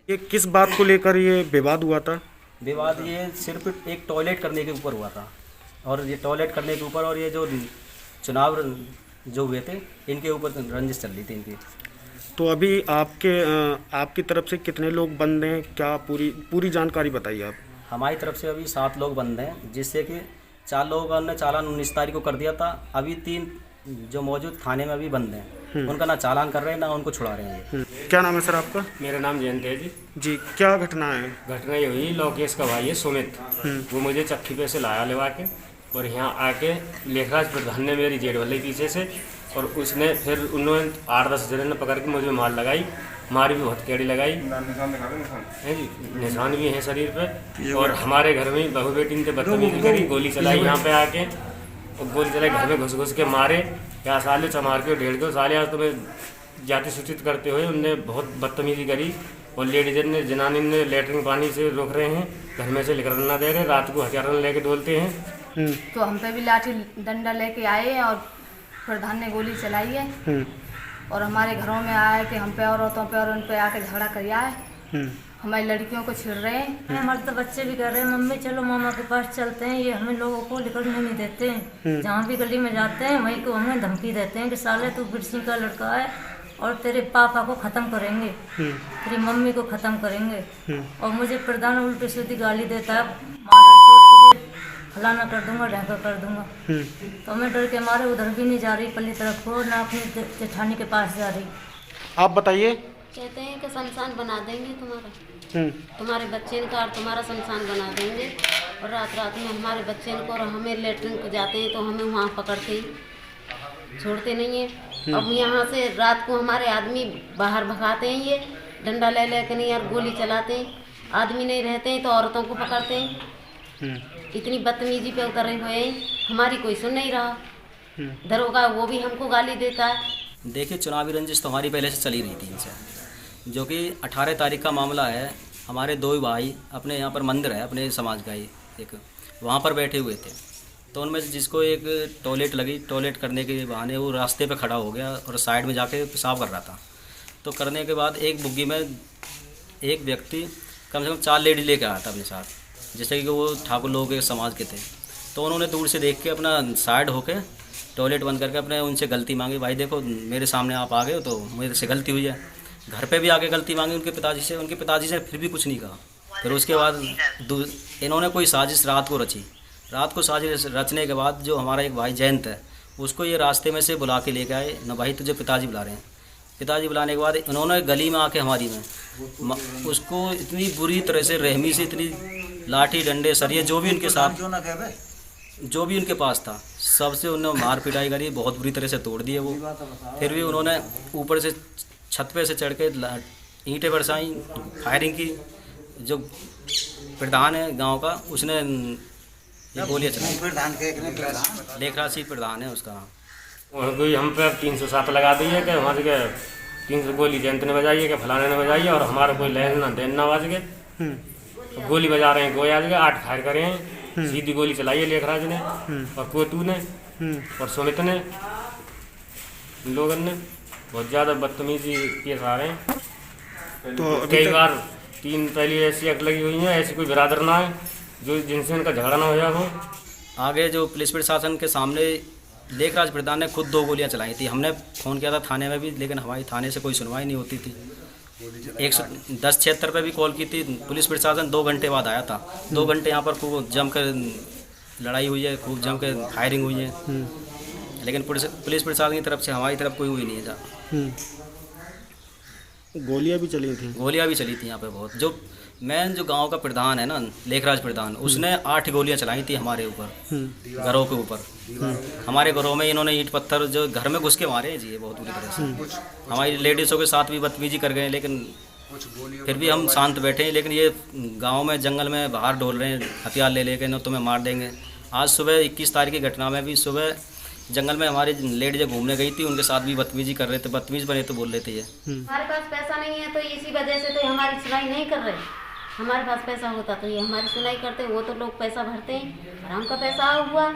ये किस बात को लेकर ये विवाद हुआ था? विवाद ये सिर्फ एक टॉयलेट करने के ऊपर हुआ था। और ये टॉयलेट करने के ऊपर और ये जो चुनाव जो हुए थे इनके ऊपर रंजिश चल रही थी इनकी। तो अभी आपकी तरफ से कितने लोग बंद हैं, क्या पूरी जानकारी बताइए आप। हमारी तरफ से अभी 7 लोग बंद हैं, जिससे कि 4 लोगों ने चालान 19 तारीख को कर दिया था। अभी 3 जो मौजूद थाने में अभी बंद हैं, उनका ना चालान कर रहे हैं ना उनको छुड़ा रहे हैं। क्या नाम है सर आपका? मेरा नाम जयंत है जी। जी, क्या घटना है? घटना ये हुई, लोकेश का भाई है सुमित, वो मुझे चक्की पे से लाया लेवा के और यहाँ आके लेखराज प्रधान ने मेरी जेड वाले पीछे से, और उसने फिर उन्होंने 8-10 जने ने पकड़ के मुझे मार लगाई, मार भी बहुत कैडी लगाई है जी, निशान भी है शरीर पे। और हमारे घर में बहू बेटी ने बदतमीजी करी, गोली चलाई यहाँ पे आके, और गोली चलाई घर में घुस घुस के मारे। क्या साले चमार के 1.5 साल आज तुम्हें जाति सूचित करते हुए उनने बहुत बदतमीजी करी। और लेडीज ने जनानी ने लेटरिन पानी से रोक रहे हैं, घर में से निकलना दे रहे, रात को हथियार लेके डोलते हैं। तो हम पे भी लाठी डंडा लेके आए हैं और प्रधान ने गोली चलाई है। और हमारे घरों में आया कि हम पे औरतों पे और उन पे आके झगड़ा किया है। हमारी लड़कियों को छिड़ रहे हैं। हमारे तो बच्चे भी कह रहे हैं मम्मी चलो मामा के पास चलते हैं, ये हमें लोगों को निकलने नहीं देते हैं। जहाँ भी गली में जाते हैं वहीं को हमें धमकी देते हैं कि साले तू बिरसी का लड़का है और तेरे पापा को ख़त्म करेंगे, तेरी मम्मी को ख़त्म करेंगे। और मुझे प्रधान उल्टी सीधी गाली देता है, मारा चोट तुझे फलाना कर दूंगा, ढैंका कर दूंगा। तो मैं डर के मारे उधर भी नहीं जा रही पल्ली तरफ को, ना अपनी जेठानी के पास जा रही। आप बताइए। कहते हैं कि शमशान बना देंगे तुम्हारे बच्चे का, और तुम्हारा शमशान बना देंगे। और रात रात में हमारे बच्चे को और हमें लेटरिन को जाते हैं तो हमें वहाँ पकड़ते ही छोड़ते नहीं हैं। अब यहाँ से रात को हमारे आदमी बाहर भगाते हैं, ये डंडा ले लेकर नहीं यार गोली चलाते हैं। आदमी नहीं रहते हैं तो औरतों को पकड़ते हैं। इतनी बदतमीजी पे उतरे हुए हैं, हमारी कोई सुन नहीं रहा। दरोगा वो भी हमको गाली देता है। देखिए, चुनावी रंजिश तो हमारी पहले से चली रही थी इनसे, जो कि 18 तारीख का मामला है। हमारे 2 भाई अपने यहाँ पर मंदिर है अपने समाज का ही एक, वहाँ पर बैठे हुए थे। तो उनमें से जिसको एक टॉयलेट लगी, टॉयलेट करने के बहाने वो रास्ते पे खड़ा हो गया और साइड में जाके पेशाब कर रहा था। तो करने के बाद एक बुग्गी में एक व्यक्ति कम से कम 4 लेडीज लेके आया था अपने साथ, जैसे कि वो ठाकुर लोगों के समाज के थे। तो उन्होंने दूर से देख के अपना साइड होके टॉयलेट बंद करके अपने उनसे गलती मांगी, भाई देखो मेरे सामने आप आ गए हो तो मेरे से गलती हुई है। घर पे भी आके गलती मांगी उनके पिताजी से फिर भी कुछ नहीं कहा। फिर उसके बाद इन्होंने कोई साजिश रात को रची। रात को साजिश रचने के बाद जो हमारा एक भाई जयंत है, उसको ये रास्ते में से बुला के लेके आए, ना भाई तुझे पिताजी बुला रहे हैं। पिताजी बुलाने के बाद इन्होंने गली में आके हमारी में उसको इतनी बुरी तरह से रहमी से इतनी लाठी डंडे सरिये जो भी उनके साथ जो भी उनके पास था सबसे उन्होंने मार पिटाई करी, बहुत बुरी तरह से तोड़ दिए वो। फिर भी उन्होंने ऊपर से छत पे से चढ़ के ईंटें बरसाई, फायरिंग की। जो प्रधान है गांव का उसने ये गोलियाँ चलाई। लेखराज सिंह प्रधान है उसका। कोई हम पे 307 लगा दी है कि वहाँ से 300 गोली जयंत ने बजाई है कि फलाने ने बजाई है, और हमारा कोई लहन ना देन ना बाज गए। तो गोली बजा रहे हैं, गोया जगह 8 फायर करे हैं, सीधी गोली चलाई है लेखराज ने और कोतू ने और सुमित ने। लोगों ने बहुत ज़्यादा बदतमीजी पेश आ रहे हैं। तो कई बार 3 पहली ऐसी एक्ट लगी हुई है, ऐसी कोई बिरादर ना है जो जिनसे इनका झगड़ा ना हो हो। आगे जो पुलिस प्रशासन के सामने लेखराज प्रधान ने खुद 2 गोलियां चलाई थी। हमने फ़ोन किया था थाने में भी, लेकिन हमारी थाने से कोई सुनवाई नहीं होती थी। 110-76 पे भी कॉल की थी, पुलिस प्रशासन 2 घंटे बाद आया था। 2 घंटे यहाँ पर खूब जमकर लड़ाई हुई है, खूब जमकर फायरिंग हुई है, लेकिन पुलिस प्रशासन की तरफ से हमारी तरफ कोई हुई नहीं है। गोलियां भी चली थी? गोलियां भी चली थी यहाँ पे बहुत। जो मेन जो गांव का प्रधान है ना, लेखराज प्रधान, उसने 8 गोलियां चलाई थी हमारे ऊपर, घरों के ऊपर। हमारे घरों में इन्होंने ईंट पत्थर जो घर में घुस के मारे हैं जी, ये बहुत बुरी तरह से। हमारी लेडीज़ों के साथ भी बदतमीजी कर गए, लेकिन फिर भी हम शांत बैठे हैं। लेकिन ये गाँव में जंगल में बाहर डोल रहे हैं हथियार ले लेके, न तुम्हें मार देंगे। आज सुबह 21 तारीख की घटना में भी सुबह जंगल में हमारी लेडीज घूमने गई थी, उनके साथ भी बदतमीजी कर रहे थे, बदतमीज बने तो बोल रहे थे ये। हमारे पास पैसा नहीं है तो इसी वजह से तो हमारी सुनाई नहीं कर रहे। हमारे पास पैसा होता तो ये हमारी सुनाई करते। वो तो लोग पैसा भरते हैं और हमका पैसा हुआ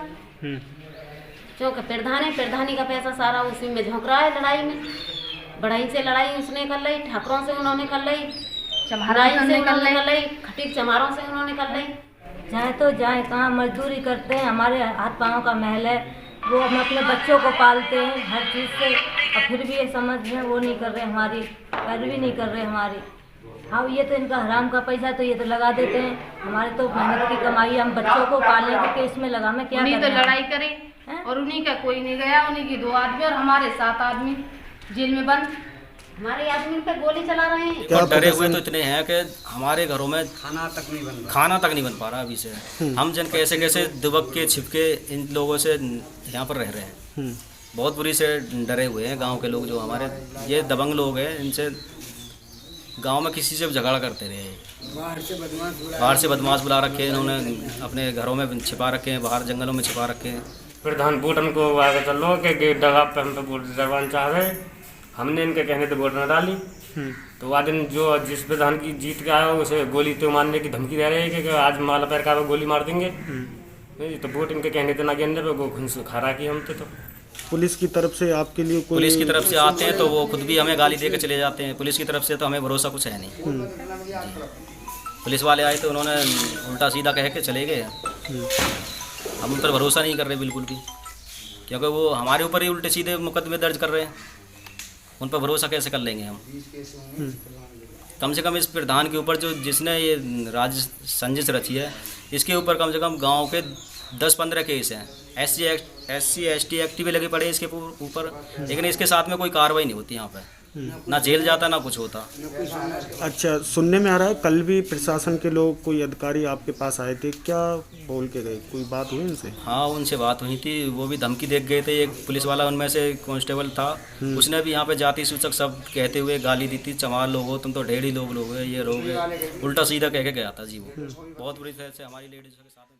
क्योंकि प्रधान है, प्रधानी का पैसा सारा उसी में झोंक रहा है। लड़ाई में बढ़ाई से लड़ाई उसने कर ली, ठाकुरों से उन्होंने कर ली, चम्हारा से निकल रही, खटीक चमारों से उन्होंने कर रही। जाए तो जाए कहाँ, मजदूरी करते हैं, हमारे हाथ पाँव का महल है, वो हम अपने बच्चों को पालते हैं हर चीज़ से, और फिर भी ये समझ में वो नहीं कर रहे हमारी, पैरवी नहीं कर रहे हमारी। हाँ, ये तो इनका हराम का पैसा तो ये तो लगा देते हैं, हमारे तो मेहनत की कमाई, हम बच्चों को पालने के केस में लगा में क्या उन्हीं तो करें? लड़ाई करी और उन्हीं का कोई नहीं गया, उन्हीं की 2 आदमी और हमारे 7 आदमी जेल में बंद। हमारे आदमी पे गोली चला रहे हैं। और डरे हुए तो इतने हैं कि हमारे घरों में खाना तक नहीं बन पा रहा अभी से। हम जन कैसे कैसे दुबक के छिपके इन लोगों से यहाँ पर रह रहे हैं। बहुत बुरी से डरे हुए हैं गांव के लोग, जो हमारे ये दबंग लोग हैं, इनसे गांव में किसी से झगड़ा करते रहे। बाहर से बदमाश बुला रखे हैं इन्होंने, अपने घरों में छिपा रखे हैं, बाहर जंगलों में छिपा रखे हैं। प्रधान वोटन को आगे चलो कि गेट दबा पे हम पे वोट डरवाना चाह रहे, हमने इनके कहने तो वोट न डाली। तो वह दिन जो जिस प्रधान की जीत के आया उसे गोली तो मारने की धमकी दे रहे हैं कि आज माला पैर का गोली मार देंगे। तो वोट इनके कहने तो ना गिनने पे वो घुस खारा की हम तो। पुलिस की तरफ से आपके लिए कोई पुलिस की तरफ से आते हैं तो वो खुद भी हमें गाली दे के चले जाते हैं। पुलिस की तरफ से तो हमें भरोसा कुछ है नहीं। पुलिस वाले आए तो उन्होंने उल्टा सीधा कह के चले गए। हम उन पर भरोसा नहीं कर रहे बिल्कुल भी, क्योंकि वो हमारे ऊपर ही उल्टे सीधे मुकदमे दर्ज कर रहे हैं। उन पर भरोसा कैसे कर लेंगे हम? कम से कम इस प्रधान के ऊपर जो जिसने ये साजिश रची है, इसके ऊपर कम से कम गांव के 10-15 केस हैं। SC ST एक्ट भी लगे पड़े इसके ऊपर, लेकिन इसके साथ में कोई कार्रवाई नहीं होती यहाँ पे, ना जेल जाता ना कुछ होता। अच्छा, सुनने में आ रहा है कल भी प्रशासन के लोग, कोई अधिकारी आपके पास आए थे, क्या बोल के गए? कोई बात हुई उनसे? हाँ, उनसे बात हुई थी, वो भी धमकी दे गए थे। एक पुलिस वाला उनमें से कांस्टेबल था, उसने भी यहाँ पे जाति सूचक शब्द कहते हुए गाली दी थी। चमार लोग हो तुम, तो ढेड़ी लोग हो, ये लोग, उल्टा सीधा कह के गया था जी। वो बहुत बुरी तरह से हमारी लेडीज के साथ